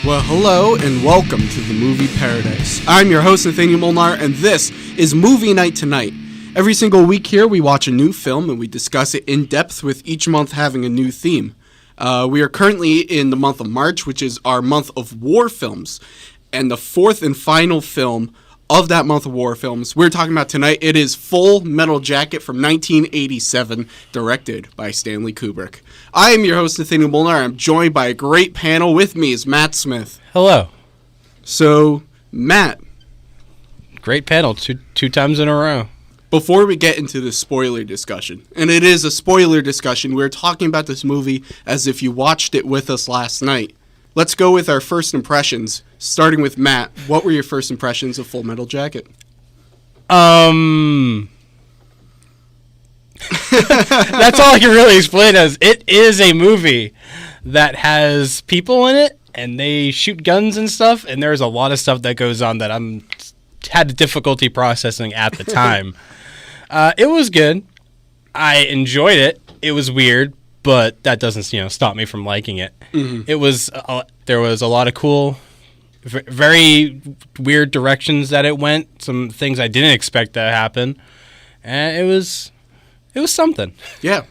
Well, hello and welcome to the Movie Paradise. I'm your host, Nathanael Molnár, and this is Movie Night Tonight. Every single week here, we watch a new film and we discuss it in depth, with each month having a new theme. We are currently in the month of March, which is our month of war films. And the fourth and final film of that month of war films we're talking about tonight, it is Full Metal Jacket from 1987, directed by Stanley Kubrick. I am your host, Nathanael Molnár. I'm joined by a great panel. With me is Matt Smith. Hello. So, Matt. Great panel, two times in a row. Before we get into the spoiler discussion, and it is a spoiler discussion, we're talking about this movie as if you watched it with us last night. Let's go with our first impressions, starting with Matt. What were your first impressions of Full Metal Jacket? That's all I can really explain as it is a movie that has people in it, and they shoot guns and stuff, and there's a lot of stuff that goes on that I'm had difficulty processing at the time. It was good. I enjoyed it. It was weird, but that doesn't stop me from liking it. Mm-hmm. It was there was a lot of cool, very weird directions that it went. Some things I didn't expect to happen, and it was something. Yeah.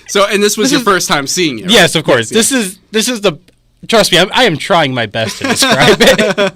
So, and this was your first time seeing it, right? Yes, of course. Yes. This is the. Trust me, I am trying my best to describe it.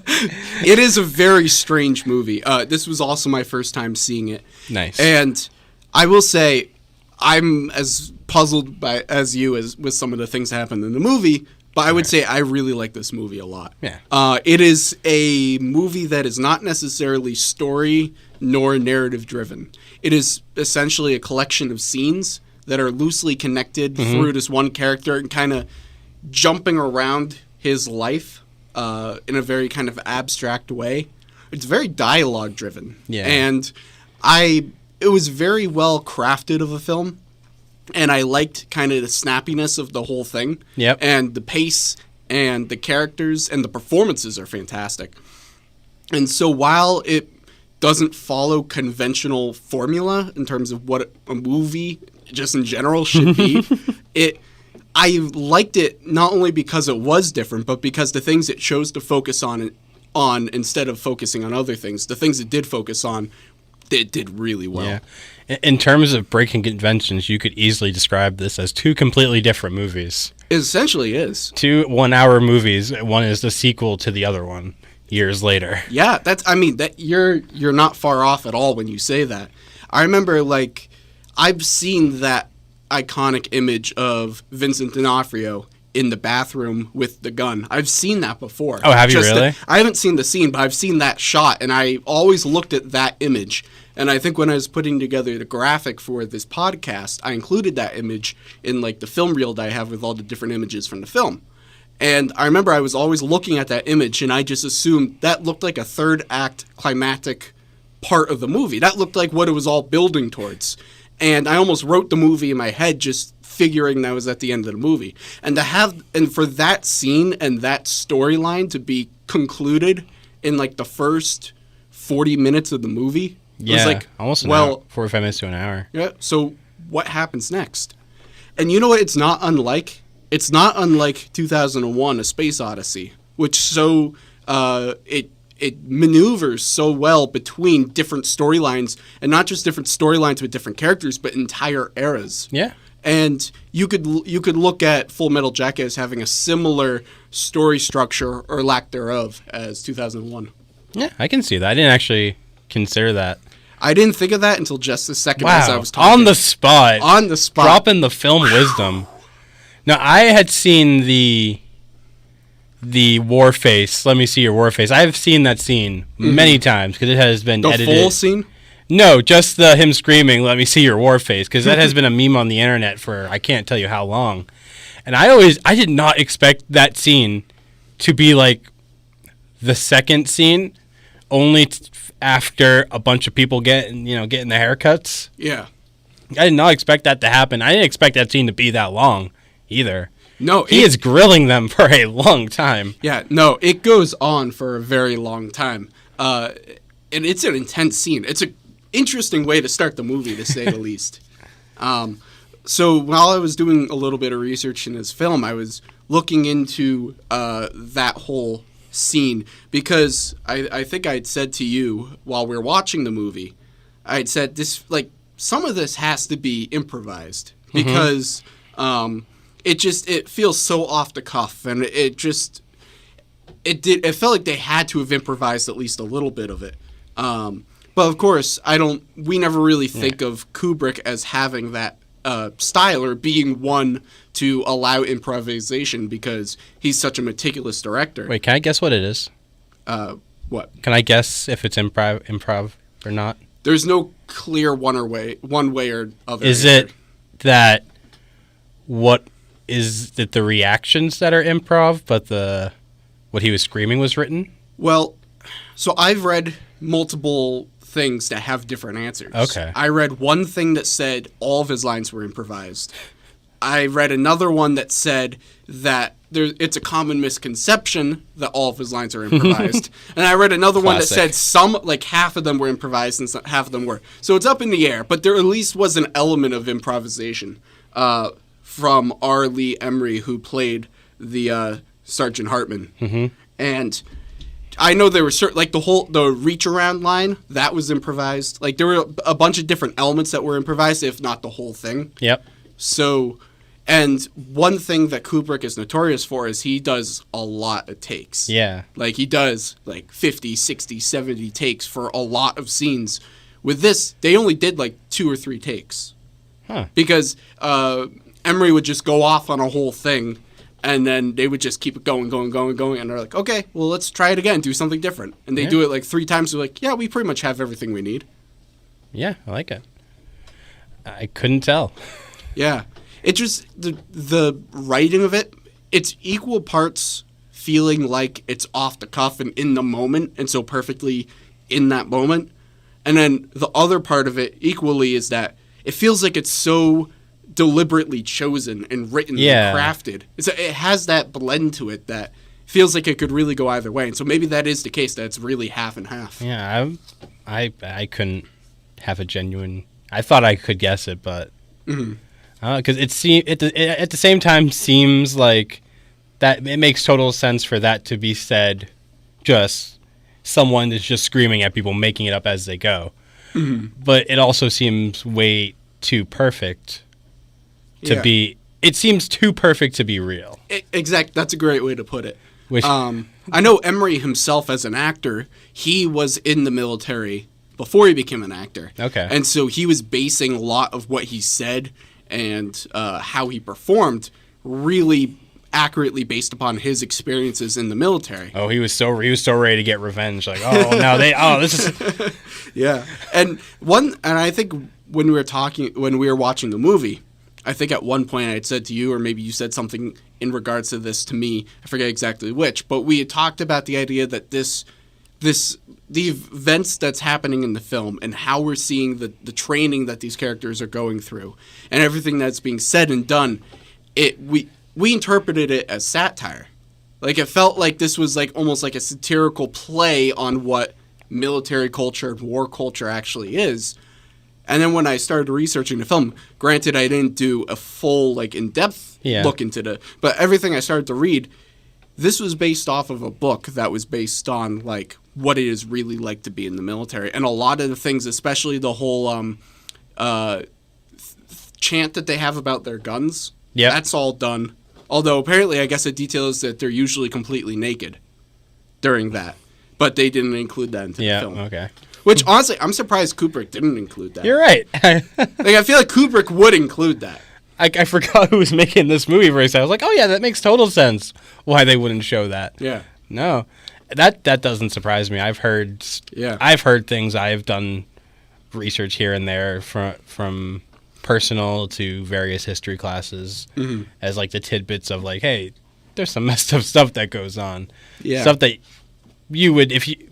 It is a very strange movie. This was also my first time seeing it. Nice. And I will say, I'm as puzzled as you with some of the things that happened in the movie, but I would say I really like this movie a lot. Yeah. It is a movie that is not necessarily story nor narrative driven. It is essentially a collection of scenes that are loosely connected through this one character and kind of jumping around his life in a very kind of abstract way. It's very dialogue driven. Yeah. And it was very well crafted of a film, and I liked kind of the snappiness of the whole thing. Yep. And the pace and the characters and the performances are fantastic. And so while it doesn't follow conventional formula in terms of what a movie just in general should be, I liked it not only because it was different, but because the things it chose to focus on instead of focusing on other things, the things it did focus on, it did really well. Yeah. In terms of breaking conventions, you could easily describe this as two completely different movies. It essentially is. 2 1-hour movies. One is the sequel to the other one years later. Yeah, you're not far off at all when you say that. I remember, I've seen that iconic image of Vincent D'Onofrio in the bathroom with the gun. I've seen that before. Oh, have you really? I haven't seen the scene, but I've seen that shot, and I always looked at that image. And I think when I was putting together the graphic for this podcast, I included that image in the film reel that I have with all the different images from the film. And I remember I was always looking at that image, and I just assumed that looked like a third act climactic part of the movie. That looked like what it was all building towards. And I almost wrote the movie in my head just figuring that was at the end of the movie. And for that scene and that storyline to be concluded in the first 40 minutes of the movie. Yeah, it was almost an hour, 45 minutes to an hour. Yeah, so what happens next? And you know what it's not unlike? It's not unlike 2001, A Space Odyssey, which it maneuvers so well between different storylines, and not just different storylines with different characters, but entire eras. Yeah. And you could look at Full Metal Jacket as having a similar story structure, or lack thereof, as 2001. Yeah, I can see that. I didn't actually consider that. I didn't think of that until just a second as I was talking. On the spot. On the spot. Dropping the film wisdom. Now, I had seen the war face. Let me see your war face. I've seen that scene many times because it has been edited. The full scene? No, just him screaming, "Let me see your war face," because that has been a meme on the internet for I can't tell you how long. And I did not expect that scene to be the second scene, only after a bunch of people getting the haircuts. Yeah. I did not expect that to happen. I didn't expect that scene to be that long either. No, he is grilling them for a long time. Yeah, no, it goes on for a very long time. And it's an intense scene. It's an interesting way to start the movie, to say the least. So while I was doing a little bit of research in his film, I was looking into that whole scene because I think I'd said to you while we were watching the movie, I'd said this, like, some of this has to be improvised because it feels so off the cuff, and it felt like they had to have improvised at least a little bit of it. But of course, we never really think of Kubrick as having that style or being one to allow improvisation because he's such a meticulous director. Wait, can I guess what it is? What? Can I guess if it's improv or not? There's no clear one way or other. Is it that the reactions that are improv, but what he was screaming was written? Well, so I've read multiple things that have different answers. Okay. I read one thing that said all of his lines were improvised. I read another one that said that it's a common misconception that all of his lines are improvised. And I read another one that said half of them were improvised and half of them were. So it's up in the air, but there at least was an element of improvisation from R. Lee Emery, who played the Sergeant Hartman. Mm-hmm. And I know there were certain, like the reach around line, that was improvised. Like there were a bunch of different elements that were improvised, if not the whole thing. Yep. So, and one thing that Kubrick is notorious for is he does a lot of takes. Yeah. Like he does like 50, 60, 70 takes for a lot of scenes. With this, they only did like 2 or 3 takes. Huh. Because Emery would just go off on a whole thing. And then they would just keep it going. And they're like, okay, well, let's try it again. Do something different. And they do it like 3 times. They're like, yeah, we pretty much have everything we need. Yeah, I like it. I couldn't tell. Yeah. It just, the writing of it, it's equal parts feeling like it's off the cuff and in the moment. And so perfectly in that moment. And then the other part of it equally is that it feels like it's so deliberately chosen and written and crafted. It has that blend to it that feels like it could really go either way. And so maybe that is the case, that it's really half and half. Yeah, I couldn't have a genuine... I thought I could guess it, but... Because at the same time seems like that it makes total sense for that to be said, just someone is just screaming at people, making it up as they go. But it also seems way too perfect to be... It seems too perfect to be real. Exactly. That's a great way to put it. I know Emery himself as an actor, he was in the military before he became an actor. Okay. And so he was basing a lot of what he said and how he performed really accurately based upon his experiences in the military. Oh, he was so ready to get revenge. Like, this is... Yeah. And I think when we were watching the movie, I think at one point I had said to you, or maybe you said something in regards to this to me, I forget exactly which, but we had talked about the idea that the events that's happening in the film and how we're seeing the training that these characters are going through and everything that's being said and done, we interpreted it as satire. Like it felt like this was like almost like a satirical play on what military culture and war culture actually is. And then when I started researching the film, granted I didn't do a full like in-depth look into but everything I started to read, this was based off of a book that was based on like what it is really like to be in the military. And a lot of the things, especially the whole chant that they have about their guns, that's all done. Although apparently I guess a detail is that they're usually completely naked during that. But they didn't include that into the film. Okay. Which, honestly, I'm surprised Kubrick didn't include that. You're right. I feel like Kubrick would include that. I forgot who was making this movie for a second. I was like, oh, yeah, that makes total sense why they wouldn't show that. Yeah. No. That doesn't surprise me. I've heard things. I've done research here and there from personal to various history classes as, like, the tidbits of, like, hey, there's some messed up stuff that goes on. Yeah. Stuff that...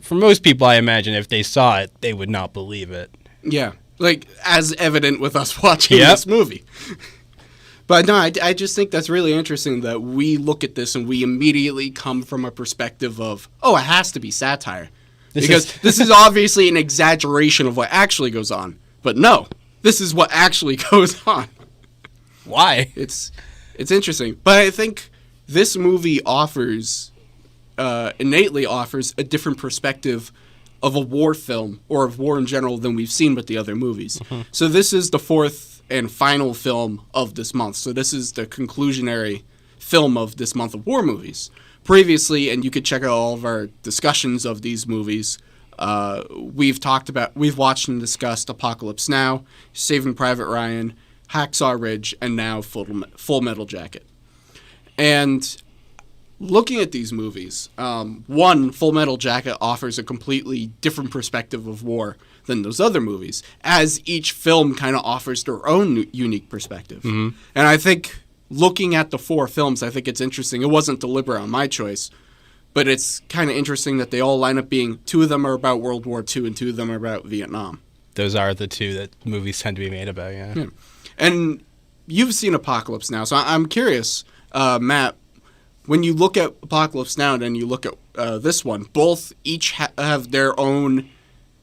for most people, I imagine, if they saw it, they would not believe it. Yeah. Like, as evident with us watching this movie. But no, I just think that's really interesting that we look at this and we immediately come from a perspective of, it has to be satire. Because this is obviously an exaggeration of what actually goes on. But no, this is what actually goes on. Why? It's interesting, but I think this movie innately offers a different perspective of a war film or of war in general than we've seen with the other movies. Mm-hmm. So this is the fourth and final film of this month. So this is the conclusionary film of this month of war movies. Previously, and you could check out all of our discussions of these movies, we've watched and discussed Apocalypse Now, Saving Private Ryan, Hacksaw Ridge, and now Full Metal Jacket. And looking at these movies, Full Metal Jacket offers a completely different perspective of war than those other movies, as each film kind of offers their own unique perspective. Mm-hmm. And I think looking at the four films, I think it's interesting. It wasn't deliberate on my choice, but it's kind of interesting that they all line up being, two of them are about World War II and two of them are about Vietnam. Those are the two that movies tend to be made about, yeah. And you've seen Apocalypse Now, so I'm curious, Matt, when you look at Apocalypse Now and then you look at this one, both each have their own,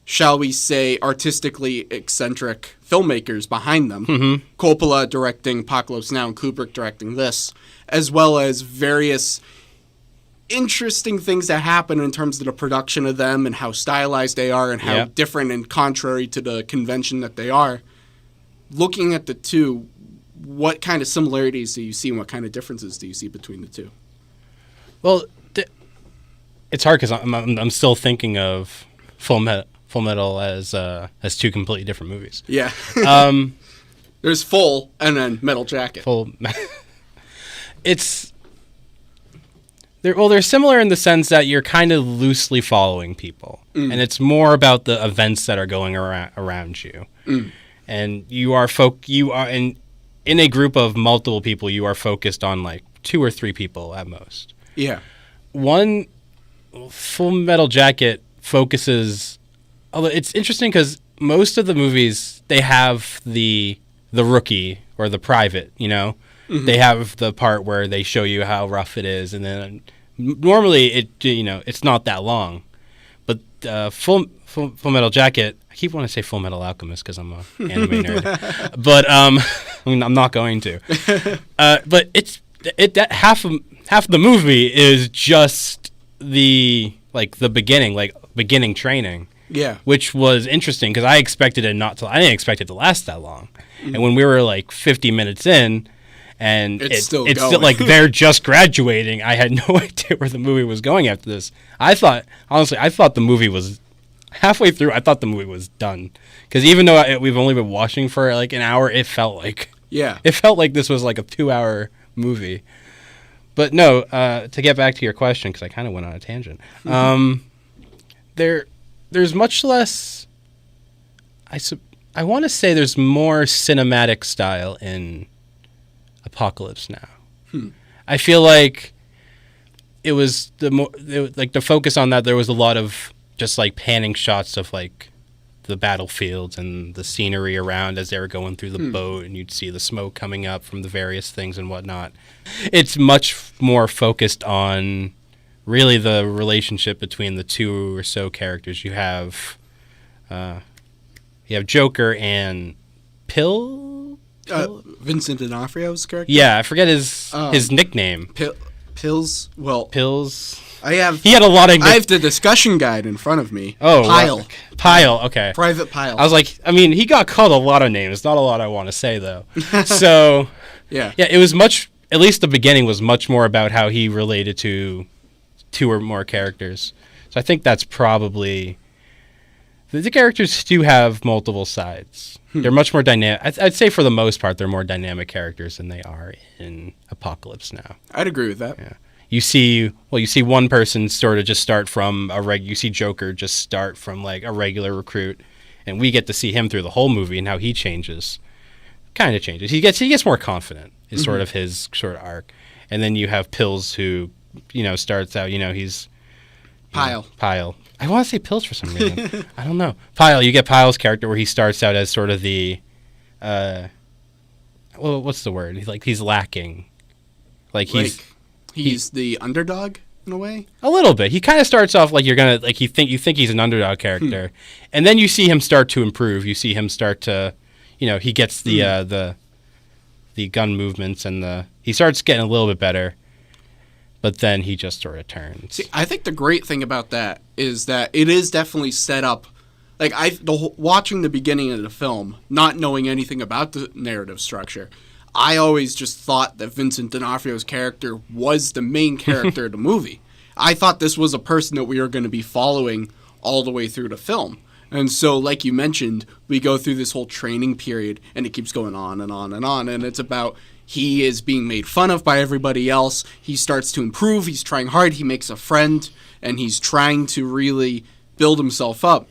shall we say, artistically eccentric filmmakers behind them. Mm-hmm. Coppola directing Apocalypse Now and Kubrick directing this, as well as various interesting things that happen in terms of the production of them and how stylized they are and how different and contrary to the convention that they are. Looking at the two, what kind of similarities do you see and what kind of differences do you see between the two? Well, it's hard because I'm still thinking of Full Metal as two completely different movies. Yeah. There's Full and then Metal Jacket. They're similar in the sense that you're kind of loosely following people, and it's more about the events that are going around you. And you are in a group of multiple people. You are focused on like 2 or 3 people at most. Yeah. One, Full Metal Jacket focuses. Although it's interesting because most of the movies they have the rookie or the private. You know, they have the part where they show you how rough it is, and then normally it's not that long, but Full Metal Jacket. I keep wanting to say Full Metal Alchemist because I'm an anime nerd, but I'm not going to. But that half of the movie is just the beginning training. Yeah, which was interesting because I expected it I didn't expect it to last that long, and when we were like 50 minutes in. And it's still like they're just graduating. I had no idea where the movie was going after this. I thought the movie was halfway through. I thought the movie was done because even though we've only been watching for like an hour, it felt like this was like a 2-hour movie. But no, to get back to your question because I kind of went on a tangent. There's much less. I want to say there's more cinematic style in Apocalypse Now. I feel like it was the focus on that. There was a lot of just like panning shots of like the battlefields and the scenery around as they were going through the boat, and you'd see the smoke coming up from the various things and whatnot. It's much more focused on really the relationship between the 2 or so characters. You have Joker and Vincent D'Onofrio's character? Yeah, I forget his nickname. Pills. Well, Pills. He had a lot of. I have the discussion guide in front of me. Oh, Pyle. Pyle. Okay. Private Pyle. I was like, he got called a lot of names. Not a lot I want to say though. So. Yeah. It was much. At least the beginning was much more about how he related to 2 or more characters. So I think that's probably. The characters do have multiple sides. They're much more dynamic. I'd say for the most part, they're more dynamic characters than they are in Apocalypse Now. I'd agree with that. Yeah. You see one person sort of just start from you see Joker just start from like a regular recruit, and we get to see him through the whole movie and how he changes. Kind of changes. He gets more confident is sort of his sort of arc. And then you have Pills who, starts out, he's Pyle. I want to say Pills for some reason. I don't know. Pyle. You get Pyle's character where he starts out as sort of the, what's the word? He's lacking. He's the underdog in a way. A little bit. He kind of starts off like you think he's an underdog character, and then you see him start to improve. You see him start to, he gets the the gun movements and he starts getting a little bit better, but then he just sort of turns. See, I think the great thing about that is that it is definitely set up. Like watching the beginning of the film, not knowing anything about the narrative structure, I always just thought that Vincent D'Onofrio's character was the main character of the movie. I thought this was a person that we were going to be following all the way through the film. And so, like you mentioned, we go through this whole training period, and it keeps going on and on and on. And it's about he is being made fun of by everybody else. He starts to improve. He's trying hard. He makes a friend, and he's trying to really build himself up.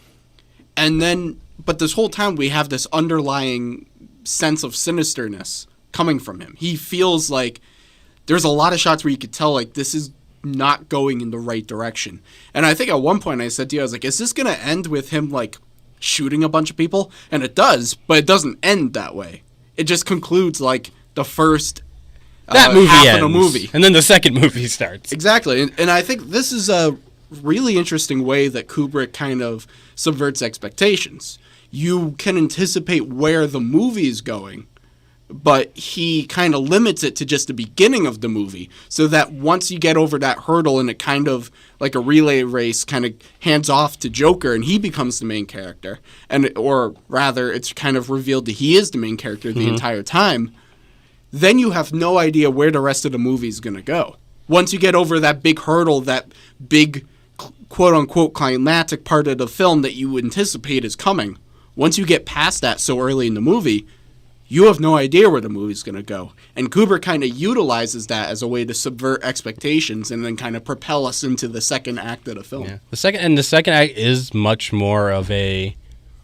And then, but this whole time, we have this underlying sense of sinisterness coming from him. He feels like there's a lot of shots where you could tell, like, this is not going in the right direction. And I think at one point I said to you, I was like, is this going to end with him, like, shooting a bunch of people? And it does, but it doesn't end that way. It just concludes, like, the first that movie half ends, of the movie. And then the second movie starts. Exactly. And I think this is a really interesting way that Kubrick kind of subverts expectations. You can anticipate where the movie is going, but he kind of limits it to just the beginning of the movie, so that once you get over that hurdle and it kind of like a relay race kind of hands off to Joker and he becomes the main character, or rather it's kind of revealed that he is the main character the entire time, then you have no idea where the rest of the movie is going to go. Once you get over that big hurdle, that big quote-unquote climactic part of the film that you anticipate is coming, once you get past that so early in the movie, you have no idea where the movie's going to go. And Kubrick kind of utilizes that as a way to subvert expectations and then kind of propel us into the second act of the film. Yeah. The second act is much more of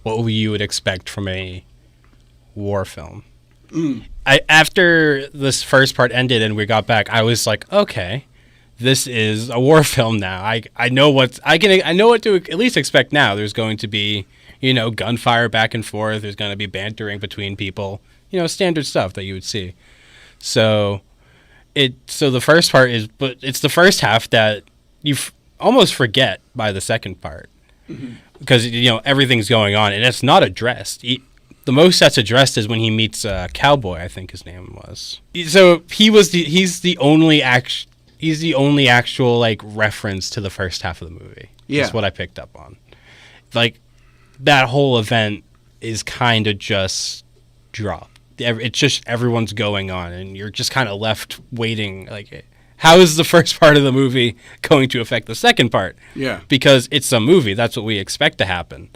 what you would expect from a war film. After this first part ended and we got back, I was like, okay, this is a war film now. I know what to at least expect now. There's going to be, gunfire back and forth. There's going to be bantering between people. Standard stuff that you would see. So the first part but it's the first half that you almost forget by the second part, because everything's going on and it's not addressed. The most that's addressed is when he meets Cowboy, I think his name was. So he's the only actual like reference to the first half of the movie. Yeah, that's what I picked up on. Like that whole event is kind of just dropped. It's just everyone's going on, and you're just kind of left waiting. Like, how is the first part of the movie going to affect the second part? Yeah, because it's a movie. That's what we expect to happen.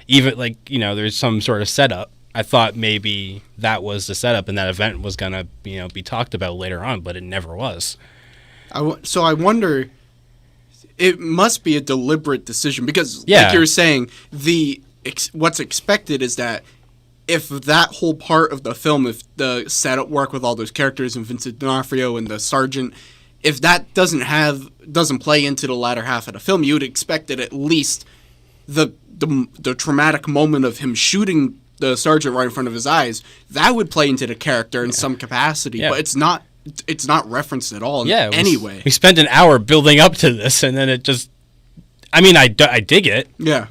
Even there's some sort of setup. I thought maybe that was the setup, and that event was gonna be talked about later on, but it never was. So I wonder. It must be a deliberate decision because, like you're saying, what's expected is that if that whole part of the film, if the setup work with all those characters and Vincent D'Onofrio and the sergeant, if that doesn't play into the latter half of the film, you would expect that at least the traumatic moment of him shooting the sergeant right in front of his eyes, that would play into the character in some capacity. But it's not referenced at all in any way. We spent an hour building up to this, and then it just... I mean, I dig it. Yeah.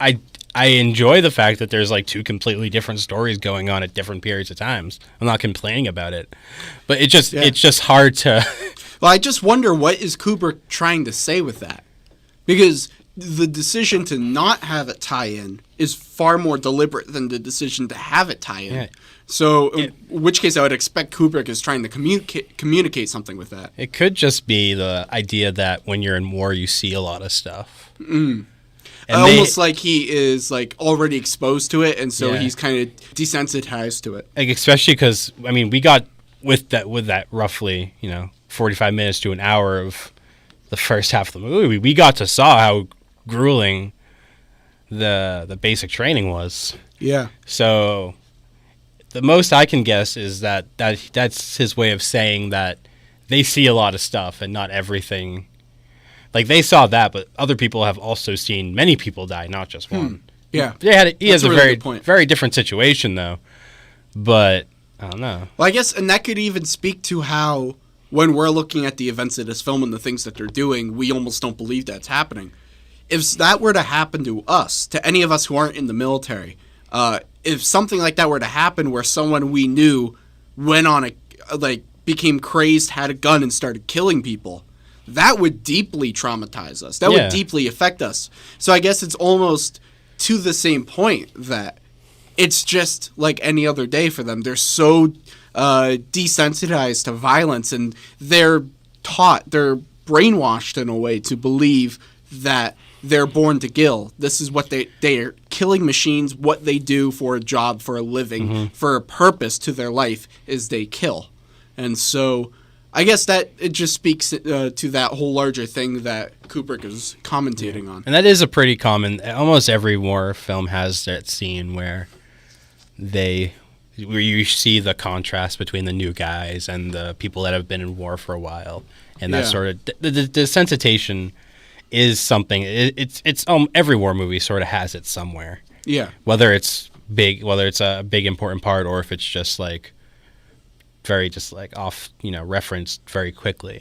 I enjoy the fact that there's like two completely different stories going on at different periods of times. I'm not complaining about it. But it's just hard to... Well, I just wonder, what is Kubrick trying to say with that? Because the decision to not have it tie in is far more deliberate than the decision to have it tie in. Yeah. So, in which case I would expect Kubrick is trying to communicate something with that. It could just be the idea that when you're in war, you see a lot of stuff. Almost like he is like already exposed to it, and so he's kind of desensitized to it. Like, especially because, I mean, we got with that roughly, 45 minutes to an hour of the first half of the movie, we got to saw how grueling the basic training was. Yeah. So the most I can guess is that's his way of saying that they see a lot of stuff and not everything. Like, they saw that, but other people have also seen many people die, not just one. Yeah. He has a really very different situation, though. But, I don't know. Well, I guess, and that could even speak to how, when we're looking at the events of this film and the things that they're doing, we almost don't believe that's happening. If that were to happen to us, to any of us who aren't in the military, if something like that were to happen where someone we knew went on like became crazed, had a gun, and started killing people, that would deeply traumatize us. That would deeply affect us. So I guess it's almost to the same point that it's just like any other day for them. They're so desensitized to violence, and they're brainwashed in a way to believe that they're born to kill. This is what they're killing machines. What they do for a job, for a living, for a purpose to their life is they kill. And so I guess that it just speaks to that whole larger thing that Kubrick is commentating on. And that is a pretty common, almost every war film has that scene where you see the contrast between the new guys and the people that have been in war for a while. And that sort of, the desensitization is something, it's every war movie sort of has it somewhere. Yeah. Whether it's a big important part, or if it's just like, very just like off, referenced very quickly.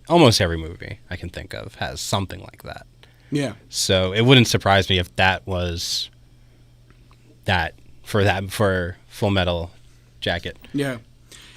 Almost every movie I can think of has something like that. Yeah. So it wouldn't surprise me if that was that for Full Metal Jacket. Yeah.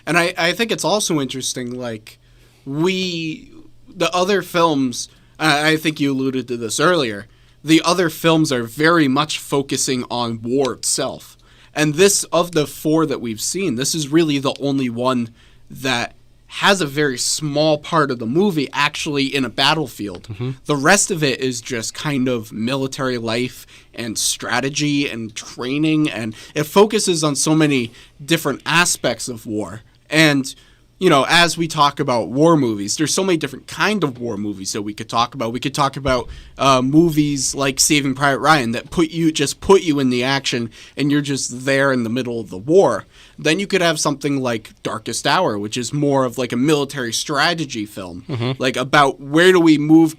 And I think it's also interesting, like, the other films, I think you alluded to this earlier, the other films are very much focusing on war itself. And this, of the four that we've seen, this is really the only one that has a very small part of the movie actually in a battlefield. Mm-hmm. The rest of it is just kind of military life and strategy and training, and it focuses on so many different aspects of war. And, as we talk about war movies, there's so many different kind of war movies that we could talk about. We could talk about movies like Saving Private Ryan that put you in the action and you're just there in the middle of the war. Then you could have something like Darkest Hour, which is more of like a military strategy film, like about where do we move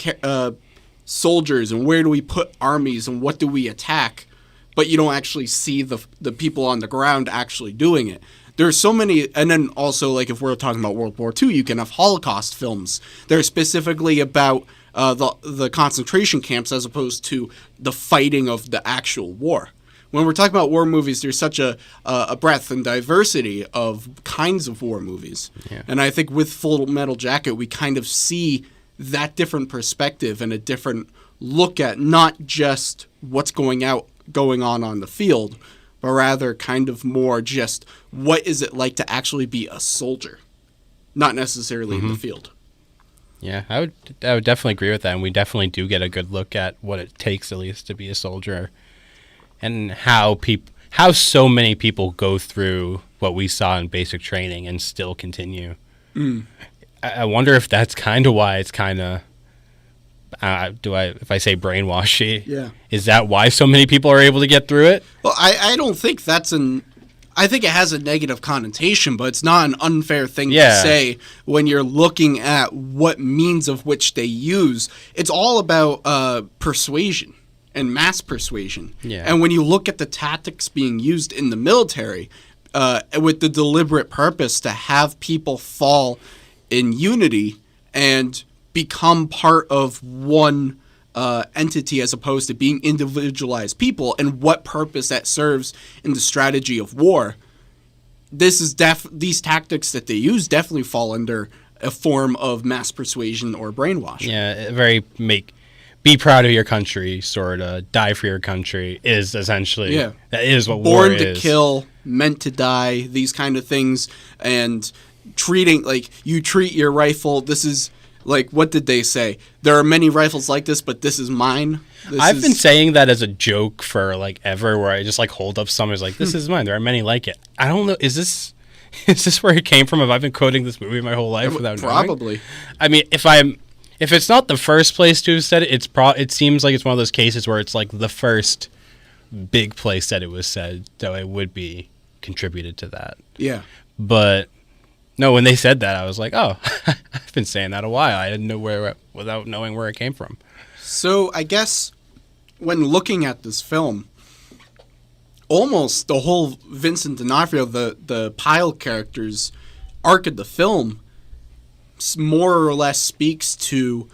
soldiers and where do we put armies and what do we attack, but you don't actually see the people on the ground actually doing it. There's so many, and then also, like, if we're talking about World War II, you can have Holocaust films. They're specifically about the concentration camps as opposed to the fighting of the actual war. When we're talking about war movies, there's such a breadth and diversity of kinds of war movies. Yeah. And I think with Full Metal Jacket, we kind of see that different perspective and a different look at not just what's going on the field, but rather kind of more just what is it like to actually be a soldier, not necessarily in the field. Yeah, I would definitely agree with that, and we definitely do get a good look at what it takes, at least, to be a soldier, and how so many people go through what we saw in basic training and still continue. I wonder if that's kind of why it's kind of if I say brainwashy, is that why so many people are able to get through it? Well, I don't think I think it has a negative connotation, but it's not an unfair thing to say when you're looking at what means of which they use. It's all about persuasion and mass persuasion. Yeah. And when you look at the tactics being used in the military, with the deliberate purpose to have people fall in unity and become part of one entity as opposed to being individualized people, and what purpose that serves in the strategy of war. These tactics that they use definitely fall under a form of mass persuasion or brainwashing. Yeah, be proud of your country, sort of die for your country is essentially that is what war is. Born to kill, meant to die, these kind of things, and treating like you treat your rifle. This is. Like, what did they say? There are many rifles like this, but this is mine. I've been saying that as a joke for, like, ever, where I just, like, hold up something. It's like, this is mine. There are many like it. I don't know. Is this where it came from? Have I been quoting this movie my whole life without knowing? Probably. I mean, if it's not the first place to have said it, it seems like it's one of those cases where it's, like, the first big place that it was said, so it would be contributed to that. Yeah. But... no, when they said that, I was like, oh, I've been saying that a while. I didn't know without knowing where it came from. So I guess when looking at this film, almost the whole Vincent D'Onofrio, the Pyle character's arc of the film, more or less speaks to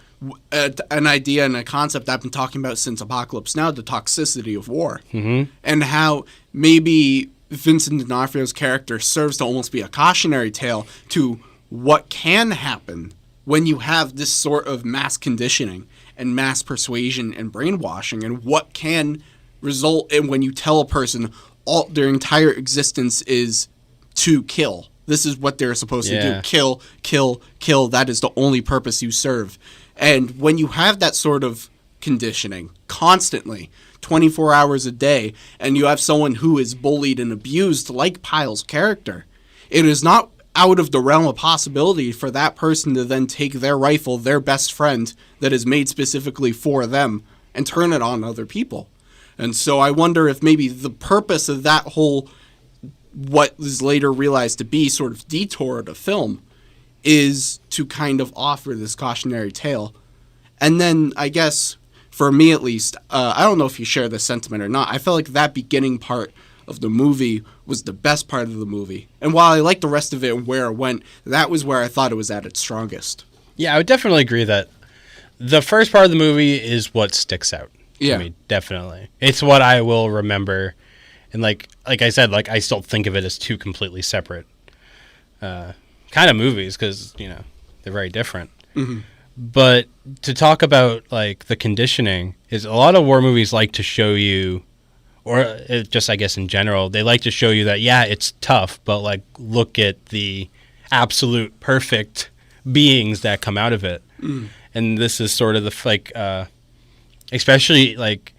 an idea and a concept I've been talking about since Apocalypse Now, the toxicity of war. Mm-hmm. And how maybe Vincent D'Onofrio's character serves to almost be a cautionary tale to what can happen when you have this sort of mass conditioning and mass persuasion and brainwashing, and what can result in when you tell a person all their entire existence is to kill. This is what they're supposed to do. Kill, kill, kill. That is the only purpose you serve. And when you have that sort of conditioning constantly, 24 hours a day, and you have someone who is bullied and abused like Pyle's character, it is not out of the realm of possibility for that person to then take their rifle, their best friend that is made specifically for them, and turn it on other people. And so I wonder if maybe the purpose of that whole, what is later realized to be sort of detour of the film, is to kind of offer this cautionary tale. And then I guess, for me at least, I don't know if you share this sentiment or not, I felt like that beginning part of the movie was the best part of the movie. And while I liked the rest of it and where it went, that was where I thought it was at its strongest. Yeah, I would definitely agree that the first part of the movie is what sticks out. Yeah. I mean, definitely. It's what I will remember. And like I said, like I still think of it as two completely separate kind of movies because, you know, they're very different. Mm-hmm. But to talk about like the conditioning is a lot of war movies like to show you, or just I guess in general, they like to show you that, yeah, it's tough, but like look at the absolute perfect beings that come out of it. Mm. And this is sort of the like, especially like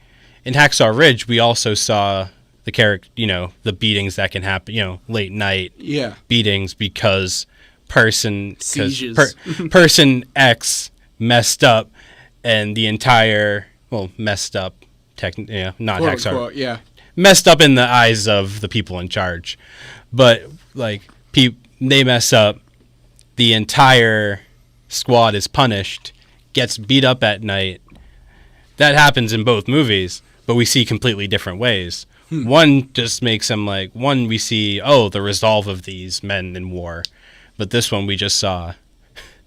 in Hacksaw Ridge, we also saw the character, you know, the beatings that can happen, you know, late night beatings because person X messed up and the entire messed up not quote, Hacksaw, unquote, messed up in the eyes of the people in charge, but like they mess up, the entire squad is punished, gets beat up at night. That happens in both movies, but we see completely different ways. One just makes them like, one we see, the resolve of these men in war. But this one we just saw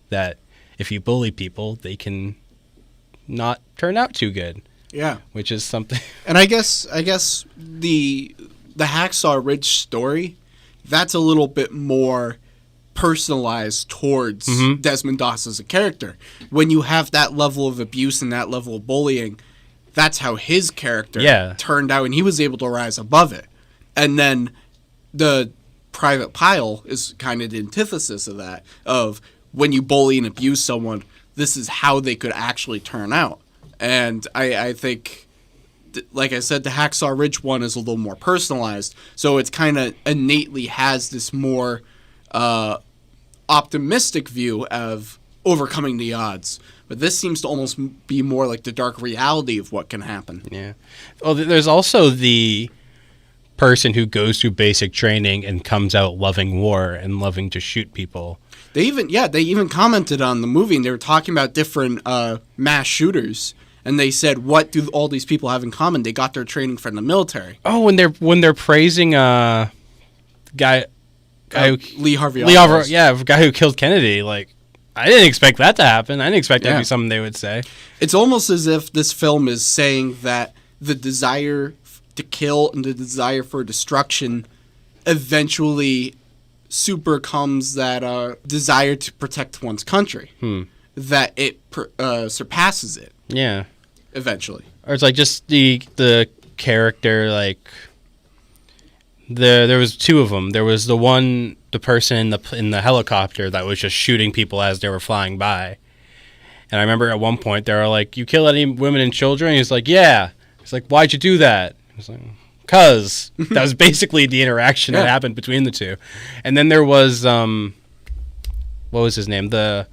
that if you bully people, they can not turn out too good. Yeah. Which is something. And I guess the Hacksaw Ridge story, that's a little bit more personalized towards Desmond Doss as a character. When you have that level of abuse and that level of bullying, that's how his character turned out, and he was able to rise above it. And then the Private Pyle is kind of the antithesis of that, of when you bully and abuse someone, this is how they could actually turn out. And I think, like I said, the Hacksaw Ridge one is a little more personalized, so it's kind of innately has this more optimistic view of overcoming the odds. But this seems to almost be more like the dark reality of what can happen. Yeah. Well, there's also the person who goes through basic training and comes out loving war and loving to shoot people. They even commented on the movie, and they were talking about different mass shooters, and they said, what do all these people have in common? They got their training from the military. Oh, when they're praising guy Lee Harvey Oswald. The guy who killed Kennedy, like, I didn't expect that to happen. I didn't expect that to be something they would say. It's almost as if this film is saying that the desire to kill and the desire for destruction eventually supercomes that desire to protect one's country. That it surpasses it. Yeah. Eventually. Or it's like just the character, like there was two of them. There was the person in the helicopter that was just shooting people as they were flying by. And I remember at one point they were like, "You kill any women and children?" And he's like, "Yeah." He's like, "Why'd you do that?" He's like, "'Cause." That was basically the interaction that happened between the two. And then there was what was his name? The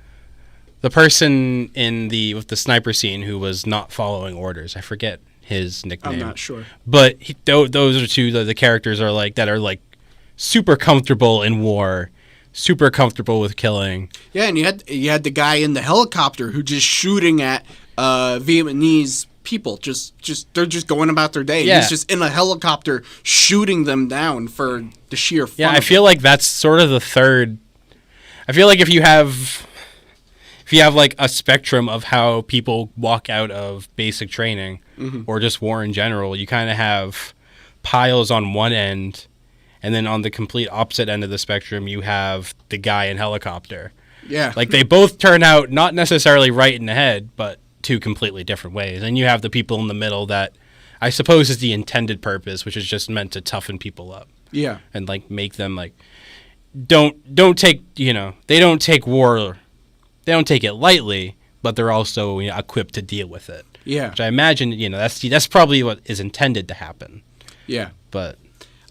person with the sniper scene who was not following orders. I forget his nickname. I'm not sure. But those are two the characters are like that are like super comfortable in war, super comfortable with killing. Yeah, and you had the guy in the helicopter who just shooting at Vietnamese people. They're just going about their day. Yeah. He's just in a helicopter shooting them down for the sheer fun. Yeah, I feel like that's sort of the third. I feel like if you have like a spectrum of how people walk out of basic training or just war in general, you kind of have Pyles on one end And then on the complete opposite end of the spectrum, you have the guy in helicopter. Yeah. Like, they both turn out not necessarily right in the head, but two completely different ways. And you have the people in the middle that I suppose is the intended purpose, which is just meant to toughen people up. Yeah. And, like, make them, like, don't take, you know, they don't take war, they don't take it lightly, but they're also, you know, equipped to deal with it. Yeah. Which I imagine, you know, that's probably what is intended to happen. Yeah. But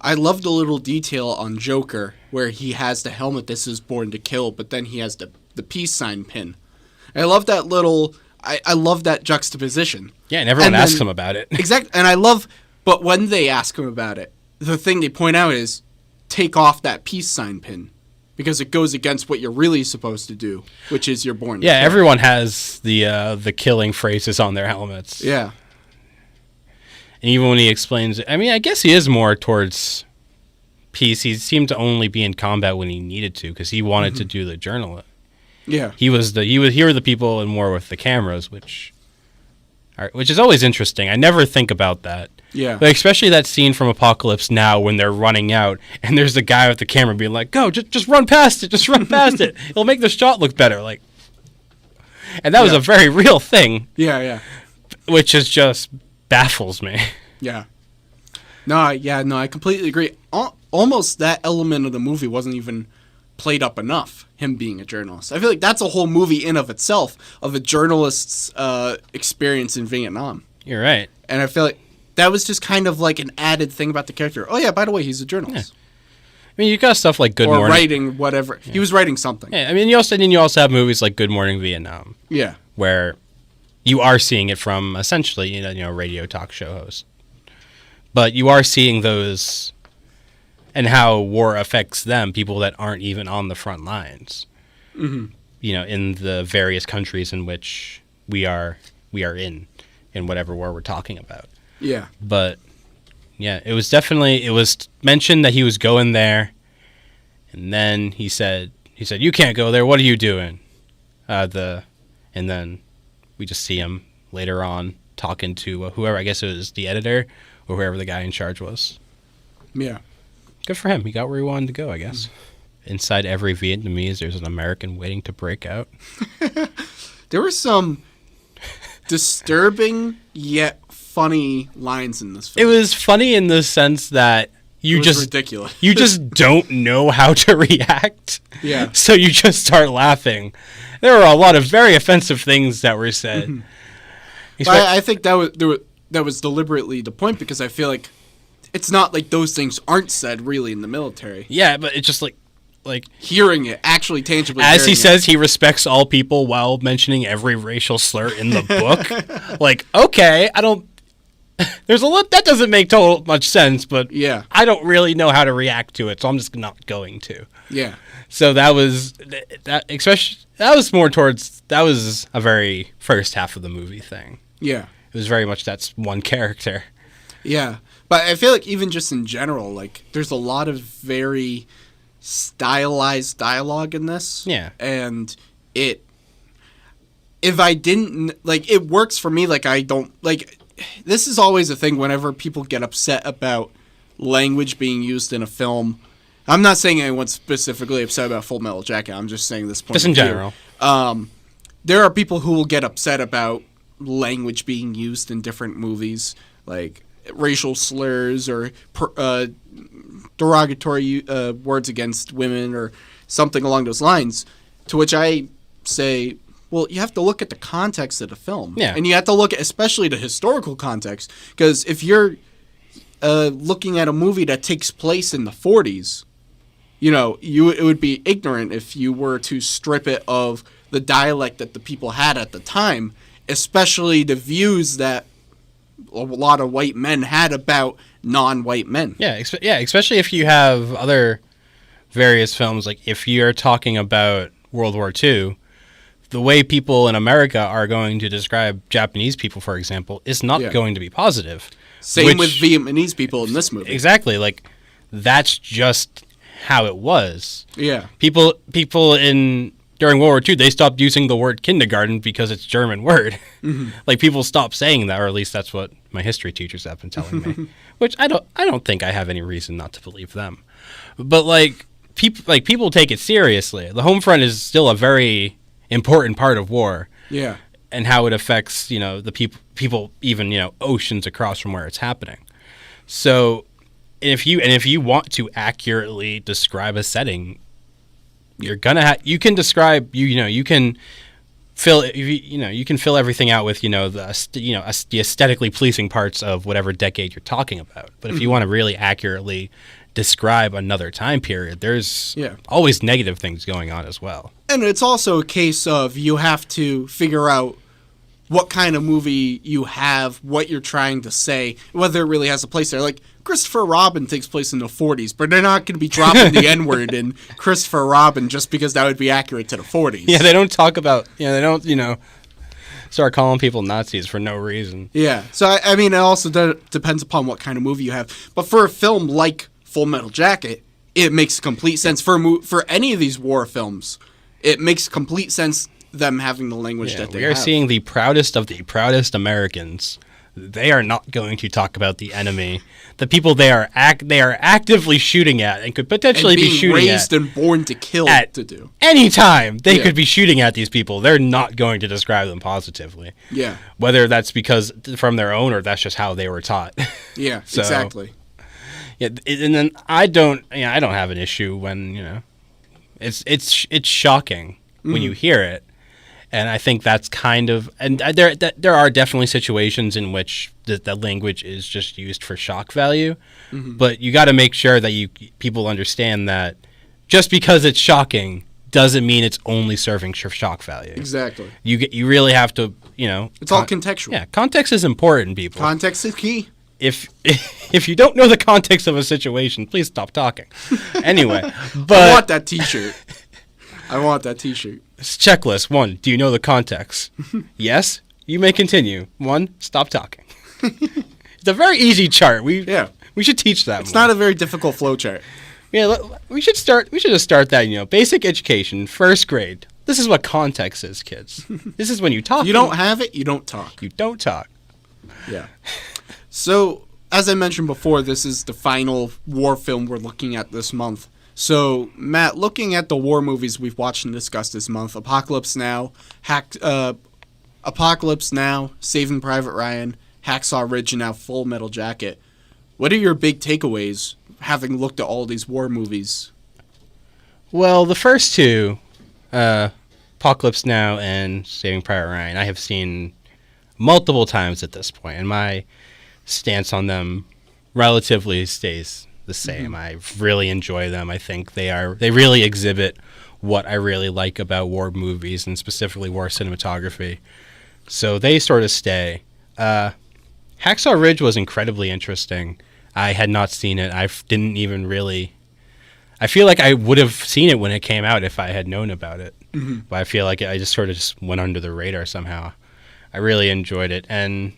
I love the little detail on Joker where he has the helmet "This is born to kill," but then he has the peace sign pin. I love that little. I love that juxtaposition. Yeah, and everyone asks him about it. Exactly, and I love. But when they ask him about it, the thing they point out is take off that peace sign pin because it goes against what you're really supposed to do, which is you're born to Yeah, kill. everyone has the killing phrases on their helmets. Yeah. And even when he explains it, I mean, I guess he is more towards peace. He seemed to only be in combat when he needed to because he wanted to do the journal. Yeah. Here were the people in war with the cameras, which is always interesting. I never think about that. Yeah. But especially that scene from Apocalypse Now when they're running out and there's the guy with the camera being like, "Go, just run past it, just run past it. It'll make the shot look better." Like, and that was a very real thing. Yeah, yeah. Which is just baffles me. Yeah. No, I completely agree. Almost that element of the movie wasn't even played up enough, him being a journalist. I feel like that's a whole movie in of itself, of a journalist's experience in Vietnam. You're right. And I feel like that was just kind of like an added thing about the character. Oh, yeah, by the way, he's a journalist. Yeah. I mean, you got stuff like Good or Morning. writing, whatever. Yeah. He was writing something. Yeah, I mean, you also have movies like Good Morning Vietnam. Yeah. Where you are seeing it from essentially, you know, radio talk show host. But you are seeing those and how war affects them, people that aren't even on the front lines. Mm-hmm. You know, in the various countries in which we are in whatever war we're talking about. Yeah. But yeah, it was mentioned that he was going there, and then he said, "You can't go there. What are you doing?" And then we just see him later on talking to whoever, I guess it was the editor or whoever the guy in charge was. Yeah. Good for him. He got where he wanted to go, I guess. Inside every Vietnamese, there's an American waiting to break out. There were some disturbing yet funny lines in this film. It was funny in the sense that ridiculous. You just don't know how to react. Yeah. So you just start laughing. There were a lot of very offensive things that were said. Mm-hmm. I think that was deliberately the point, because I feel like it's not like those things aren't said really in the military. Yeah, but it's just like hearing it, actually tangibly. As he says, he respects all people while mentioning every racial slur in the book. Like, okay, I don't. There's a lot that doesn't make much sense, but yeah, I don't really know how to react to it, so I'm just not going to. Yeah. So that was a very first half of the movie thing. Yeah. It was very much that's one character. Yeah, but I feel like even just in general, like there's a lot of very stylized dialogue in this. Yeah. And it works for me. Like, I don't like. This is always a thing whenever people get upset about language being used in a film. I'm not saying anyone's specifically upset about Full Metal Jacket. I'm just saying this point. Just in general. There are people who will get upset about language being used in different movies, like racial slurs or derogatory words against women or something along those lines, to which I say, well, you have to look at the context of the film. Yeah. And you have to look at especially the historical context, because if you're looking at a movie that takes place in the 40s, you know, it would be ignorant if you were to strip it of the dialect that the people had at the time, especially the views that a lot of white men had about non-white men. Yeah, especially if you have other various films, like if you're talking about World War II, the way people in America are going to describe Japanese people, for example, is not going to be positive. Same with Vietnamese people in this movie. Exactly. Like, that's just how it was. Yeah. People during World War II, they stopped using the word kindergarten because it's a German word. Mm-hmm. Like, people stopped saying that, or at least that's what my history teachers have been telling me. Which I don't think I have any reason not to believe them. But people take it seriously. The home front is still a very important part of war. Yeah. And how it affects, the people even, oceans across from where it's happening. So if you want to accurately describe a setting, you're gonna you can describe you can fill you can fill everything out with the aesthetically pleasing parts of whatever decade you're talking about. But if you want to really accurately describe another time period, there's always negative things going on as well. And it's also a case of you have to figure out what kind of movie you have, what you're trying to say, whether it really has a place there. Like, Christopher Robin takes place in the 40s, but they're not going to be dropping the N-word in Christopher Robin just because that would be accurate to the 40s. Yeah, they don't talk about, they don't, start calling people Nazis for no reason. Yeah, so, I mean, it also depends upon what kind of movie you have. But for a film like Full Metal Jacket, it makes complete sense. For any of these war films, it makes complete sense them having the language that they have. We are seeing the proudest of the proudest Americans. They are not going to talk about the enemy, the people they are actively shooting at and could potentially be shooting at. Raised and born to kill at to do. Any time they could be shooting at these people, they're not going to describe them positively. Yeah. Whether that's because from their own or that's just how they were taught. Yeah, exactly. Yeah, and then I don't have an issue when, it's shocking when you hear it. And I think that's kind of, and there are definitely situations in which the language is just used for shock value, but you got to make sure that people understand that just because it's shocking doesn't mean it's only serving shock value. Exactly. You really have to, it's all contextual. Yeah, context is important, people. Context is key. If you don't know the context of a situation, please stop talking. Anyway, but I want that T-shirt. Checklist 1. Do you know the context? Yes. You may continue. 1. Stop talking. It's a very easy chart. We should teach that. It's not a very difficult flow chart. Yeah, we should just start that. Basic education, first grade. This is what context is, kids. This is when you talk. You don't have it. You don't talk. You don't talk. Yeah. So, as I mentioned before, this is the final war film we're looking at this month. So, Matt, looking at the war movies we've watched and discussed this month, Apocalypse Now, Saving Private Ryan, Hacksaw Ridge, and now Full Metal Jacket, what are your big takeaways, having looked at all these war movies? Well, the first two, Apocalypse Now and Saving Private Ryan, I have seen multiple times at this point, and my stance on them relatively stays the same. I really enjoy them. I think they really exhibit what I really like about war movies and specifically war cinematography. So they sort of stay. Hacksaw Ridge was incredibly interesting. I had not seen it. I feel like I would have seen it when it came out if I had known about it. But I feel like I just sort of went under the radar somehow. I really enjoyed it. And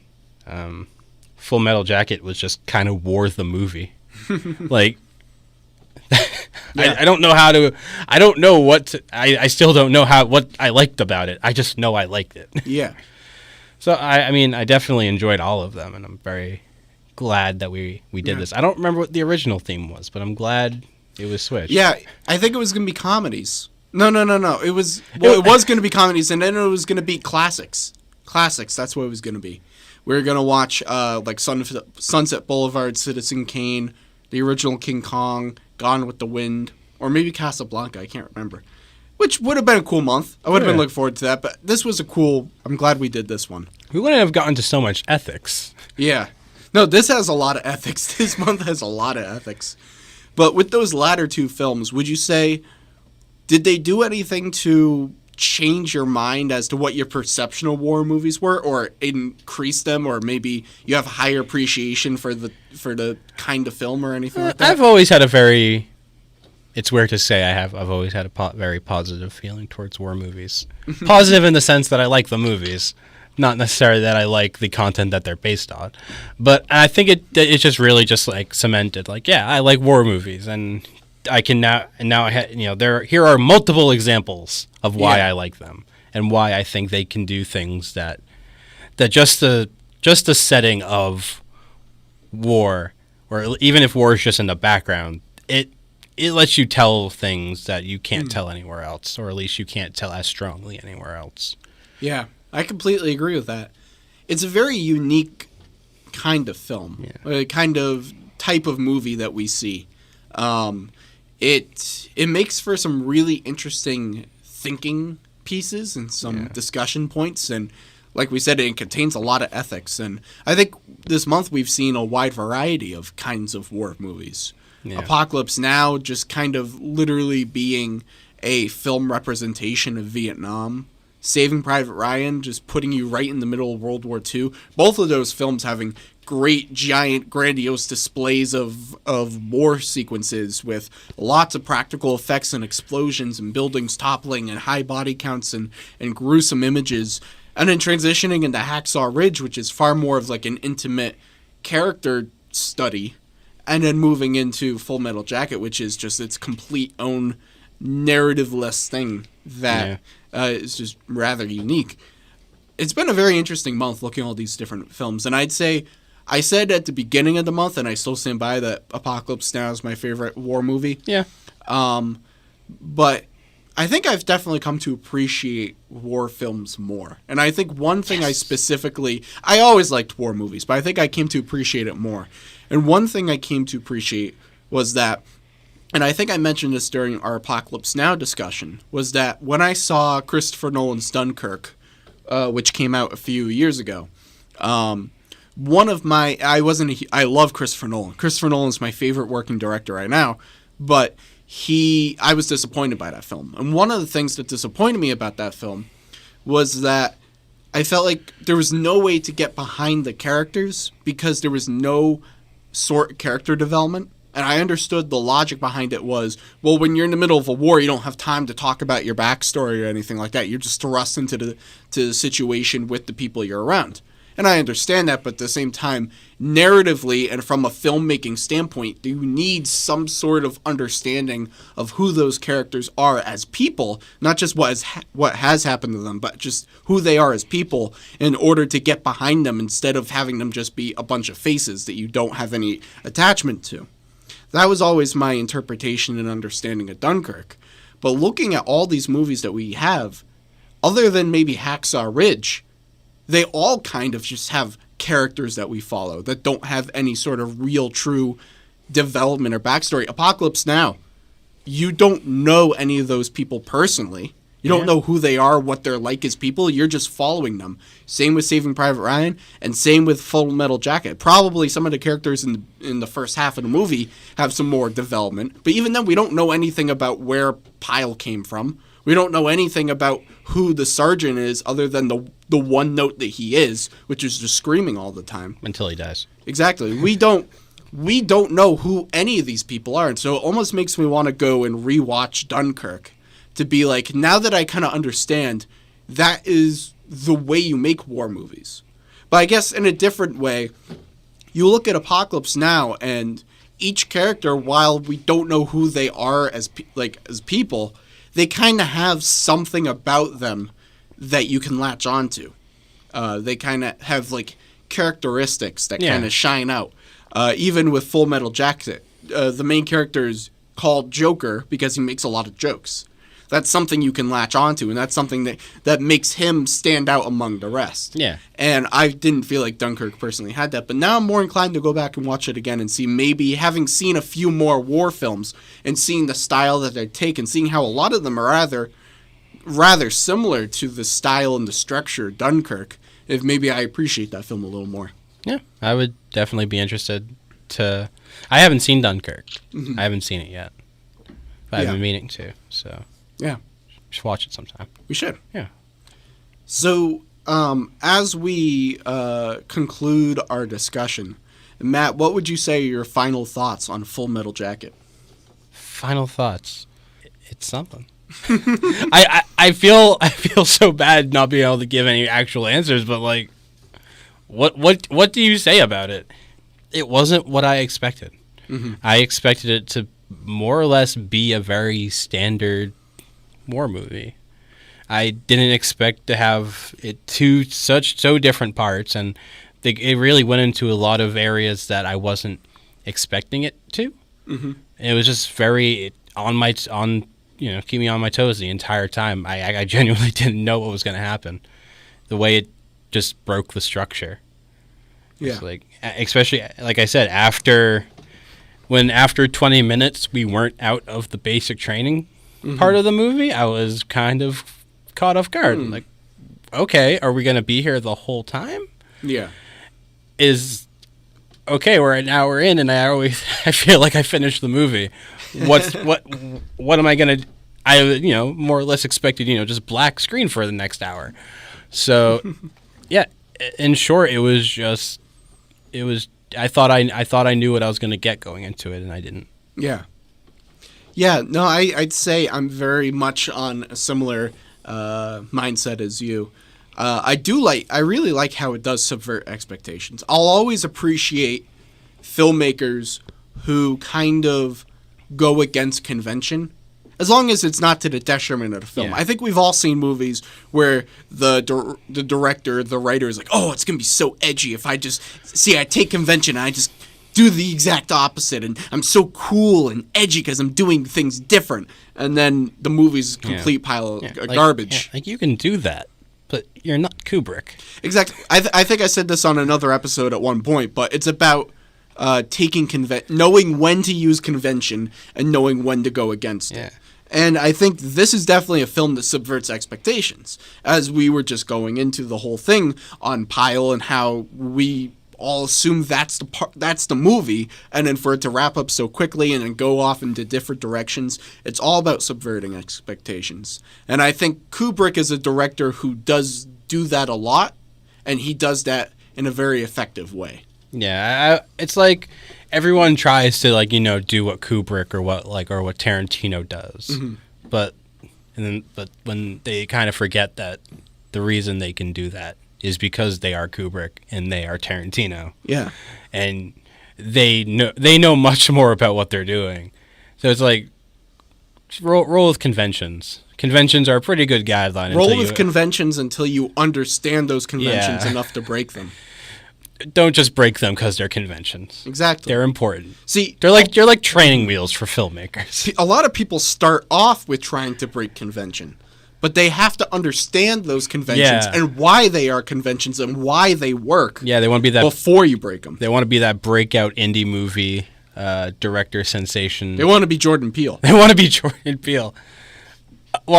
Full Metal Jacket was just kind of war the movie. Like, I don't know how to. I don't know what. I still don't know what I liked about it. I just know I liked it. Yeah. So I mean, I definitely enjoyed all of them, and I'm very glad that we did this. I don't remember what the original theme was, but I'm glad it was switched. Yeah, I think it was going to be comedies. No. It was going to be comedies, and then it was going to be classics. Classics. That's what it was going to be. We were going to watch like Sunset Boulevard, Citizen Kane, the original King Kong, Gone with the Wind, or maybe Casablanca. I can't remember. Which would have been a cool month. I would have been looking forward to that, but this was I'm glad we did this one. We wouldn't have gotten to so much ethics. Yeah. No, this has a lot of ethics. This month has a lot of ethics. But with those latter two films, would you say, did they do anything to change your mind as to what your perception of war movies were, or increase them, or maybe you have higher appreciation for the kind of film or anything like that? I've always had it's weird to say I've always had a very positive feeling towards war movies. Positive in the sense that I like the movies, not necessarily that I like the content that they're based on. But I think it's just really just like cemented, like, yeah, I like war movies, and I can here are multiple examples of why I like them and why I think they can do things that just the setting of war, or even if war is just in the background, it it lets you tell things that you can't tell anywhere else, or at least you can't tell as strongly anywhere else. Yeah, I completely agree with that. It's a very unique kind of film, a kind of type of movie that we see. It makes for some really interesting thinking pieces and some discussion points, and like we said, it contains a lot of ethics. And I think this month we've seen a wide variety of kinds of war movies. Yeah. Apocalypse Now just kind of literally being a film representation of Vietnam. Saving Private Ryan just putting you right in the middle of World War II. Both of those films having great, giant, grandiose displays of war sequences with lots of practical effects and explosions and buildings toppling and high body counts and gruesome images. And then transitioning into Hacksaw Ridge, which is far more of like an intimate character study. And then moving into Full Metal Jacket, which is just its complete own narrative-less thing that is just rather unique. It's been a very interesting month looking at all these different films. And I'd say, I said at the beginning of the month, and I still stand by, that Apocalypse Now is my favorite war movie. Yeah. But I think I've definitely come to appreciate war films more. And I think one thing I always liked war movies, but I think I came to appreciate it more. And one thing I came to appreciate was that, and I think I mentioned this during our Apocalypse Now discussion, was that when I saw Christopher Nolan's Dunkirk, which came out a few years ago, I love Christopher Nolan. Christopher Nolan's my favorite working director right now, but I was disappointed by that film. And one of the things that disappointed me about that film was that I felt like there was no way to get behind the characters because there was no sort of character development. And I understood the logic behind it was, well, when you're in the middle of a war, you don't have time to talk about your backstory or anything like that. You're just thrust into the situation with the people you're around. And I understand that, but at the same time, narratively and from a filmmaking standpoint, you need some sort of understanding of who those characters are as people, not just what has happened to them, but just who they are as people in order to get behind them instead of having them just be a bunch of faces that you don't have any attachment to. That was always my interpretation and understanding of Dunkirk. But looking at all these movies that we have, other than maybe Hacksaw Ridge, they all kind of just have characters that we follow that don't have any sort of real, true development or backstory. Apocalypse Now, you don't know any of those people personally. You don't know who they are, what they're like as people. You're just following them. Same with Saving Private Ryan, and same with Full Metal Jacket. Probably some of the characters in the first half of the movie have some more development. But even then, we don't know anything about where Pyle came from. We don't know anything about who the sergeant is other than the one note that he is, which is just screaming all the time. Until he dies. Exactly. We don't know who any of these people are. And so it almost makes me want to go and rewatch Dunkirk to be like, now that I kind of understand, that is the way you make war movies. But I guess in a different way, you look at Apocalypse Now, and each character, while we don't know who they are as people, they kind of have something about them that you can latch onto. They kind of have like characteristics that kind of shine out. Even with Full Metal Jacket, the main character is called Joker because he makes a lot of jokes. That's something you can latch onto, and that's something that makes him stand out among the rest. Yeah. And I didn't feel like Dunkirk personally had that, but now I'm more inclined to go back and watch it again and see, maybe having seen a few more war films and seeing the style that they take and seeing how a lot of them are rather similar to the style and the structure of Dunkirk, if maybe I appreciate that film a little more. Yeah, I would definitely be interested to... I haven't seen Dunkirk. Mm-hmm. I haven't seen it yet. But I've been meaning to, so... Yeah. We should watch it sometime. We should. Yeah. So, as we conclude our discussion, Matt, what would you say are your final thoughts on Full Metal Jacket? Final thoughts? It's something. I feel so bad not being able to give any actual answers, but like, what do you say about it? It wasn't what I expected. Mm-hmm. I expected it to more or less be a very standard war movie. I didn't expect to have it so different parts, and it really went into a lot of areas that I wasn't expecting it to. Mm-hmm. It was just very keep me on my toes the entire time. I genuinely didn't know what was going to happen. The way it just broke the structure. Yeah. It's like, especially like I said, after 20 minutes we weren't out of the basic training part of the movie, I was kind of caught off guard. Like, okay, are we going to be here the whole time? Yeah. We're an hour in, and I feel like I finished the movie. What am I gonna? I more or less expected just black screen for the next hour. So yeah, in short, it was. I thought I knew what I was gonna get going into it, and I didn't. Yeah. Yeah. No, I'd say I'm very much on a similar mindset as you. I really like how it does subvert expectations. I'll always appreciate filmmakers who kind of go against convention, as long as it's not to the detriment of the film. Yeah. I think we've all seen movies where the director, the writer is like, oh, it's going to be so edgy if I take convention and I just do the exact opposite, and I'm so cool and edgy because I'm doing things different. And then the movie's a complete pile of garbage. Yeah, like, you can do that, but you're not Kubrick. Exactly. I think I said this on another episode at one point, but it's about knowing when to use convention and knowing when to go against it. And I think this is definitely a film that subverts expectations. As we were just going into the whole thing on Pyle and how we all assume that's the movie, and then for it to wrap up so quickly and then go off into different directions, it's all about subverting expectations. And I think Kubrick is a director who does do that a lot, and he does that in a very effective way. Yeah, it's like everyone tries to do what Kubrick or what Tarantino does, but when they kind of forget that the reason they can do that is because they are Kubrick and they are Tarantino. Yeah, and they know much more about what they're doing. So it's like roll with conventions. Conventions are a pretty good guideline. Roll with conventions until you understand those conventions enough to break them. Don't just break them because they're conventions. Exactly. They're important. See, they're like training wheels for filmmakers. A lot of people start off with trying to break convention, but they have to understand those conventions and why they are conventions and why they work. Yeah, they want to be that before you break them. They want to be that breakout indie movie director sensation. They want to be Jordan Peele. Well,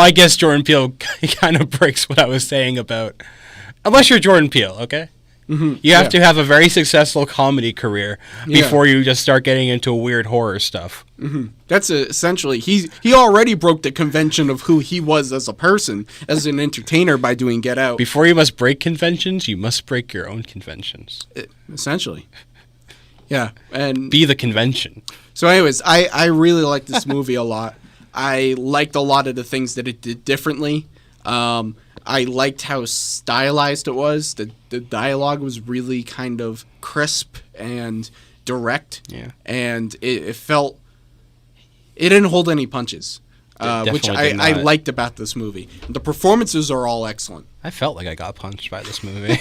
I guess Jordan Peele kind of breaks what I was saying about, unless you're Jordan Peele, okay? You have to have a very successful comedy career before you just start getting into weird horror stuff. That's essentially, he already broke the convention of who he was as a person, as an entertainer, by doing Get Out. Before you must break conventions, you must break your own conventions. Essentially. Yeah. And be the convention. So anyways, I really liked this movie a lot. I liked a lot of the things that it did differently. I liked how stylized it was. The dialogue was really kind of crisp and direct. Yeah. And it felt... It didn't hold any punches, which I liked about this movie. The performances are all excellent. I felt like I got punched by this movie.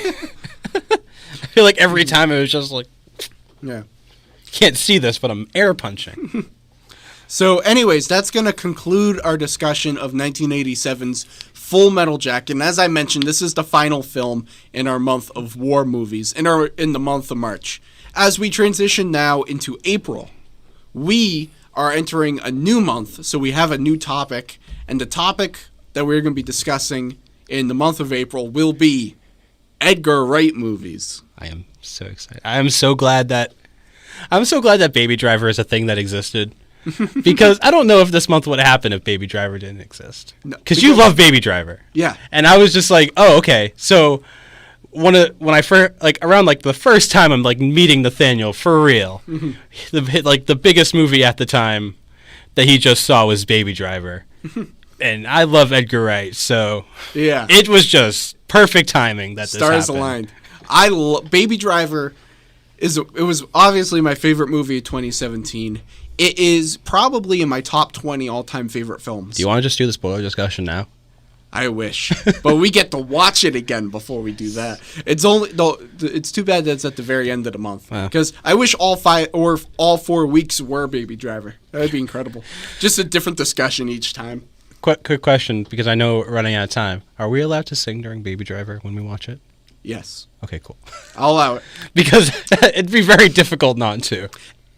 I feel like every time it was just like... Yeah. Can't see this, but I'm air punching. So anyways, that's going to conclude our discussion of 1987's Full Metal Jacket. And as I mentioned, this is the final film in our month of war movies, in the month of March. As we transition now into April, we are entering a new month, so we have a new topic. And the topic that we're going to be discussing in the month of April will be Edgar Wright movies. I am so excited. I'm so glad that Baby Driver is a thing that existed. Because I don't know if this month would happen if Baby Driver didn't exist. Because you love Baby Driver. Yeah. And I was just like, oh, okay. So when I first, around the first time I'm meeting Nathanael for real, the biggest movie at the time that he just saw was Baby Driver. And I love Edgar Wright, so yeah, it was just perfect timing that this happened. Stars aligned. Baby Driver was obviously my favorite movie of 2017. It is probably in my top 20 all-time favorite films. Do you want to just do the spoiler discussion now? I wish, but we get to watch it again before we do that. It's too bad that it's at the very end of the month because I wish all 4 weeks were Baby Driver. That would be incredible. Just a different discussion each time. Quick question, because I know we're running out of time. Are we allowed to sing during Baby Driver when we watch it? Yes. Okay, cool. I'll allow it because it'd be very difficult not to.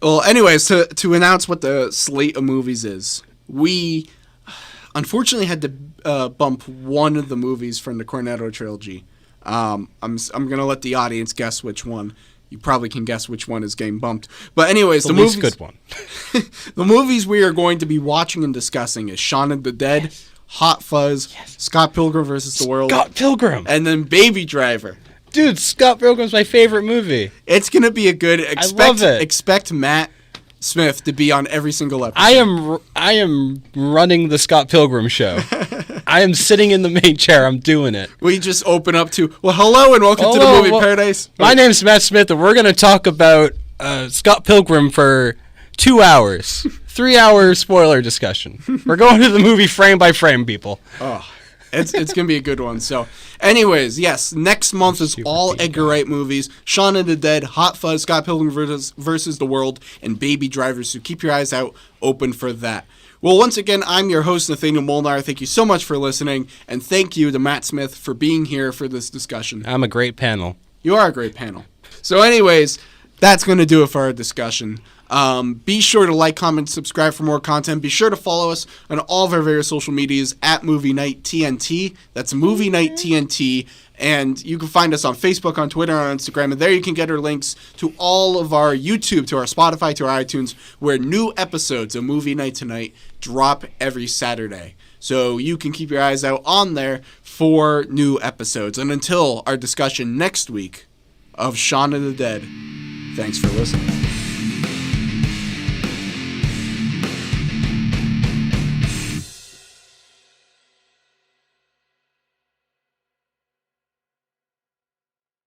Well, anyways, to announce what the slate of movies is, we unfortunately had to bump one of the movies from the Cornetto trilogy. I'm gonna let the audience guess which one. You probably can guess which one is getting bumped. But anyways, the least movies, good one. The movies we are going to be watching and discussing is Shaun of the Dead, Hot Fuzz, Scott Pilgrim vs. the World, Scott Pilgrim, and then Baby Driver. Dude, Scott Pilgrim's my favorite movie. It's gonna be a good. I love it. Expect Matt Smith to be on every single episode. I am running the Scott Pilgrim show. I am sitting in the main chair. I'm doing it. We just open up to, well, hello and welcome to the movie Paradise. My name's Matt Smith, and we're going to talk about Scott Pilgrim for 2 hours. 3 hour spoiler discussion. We're going to the movie frame by frame, people. Oh, it's going to be a good one. So, anyways, yes, next month is all Edgar Wright movies. Shaun of the Dead, Hot Fuzz, Scott Pilgrim versus the World, and Baby Driver. So keep your eyes out open for that. Well, once again, I'm your host, Nathanael Molnár. Thank you so much for listening, and thank you to Matt Smith for being here for this discussion. I'm a great panel. You are a great panel. So anyways, that's going to do it for our discussion. Be sure to like, comment, subscribe for more content. Be sure to follow us on all of our various social medias at Movie Night TNT. That's Movie Night TNT. And you can find us on Facebook, on Twitter, on Instagram. And there you can get our links to all of our YouTube, to our Spotify, to our iTunes, where new episodes of Movie Night Tonight drop every Saturday. So you can keep your eyes out on there for new episodes. And until our discussion next week of Shaun of the Dead, thanks for listening.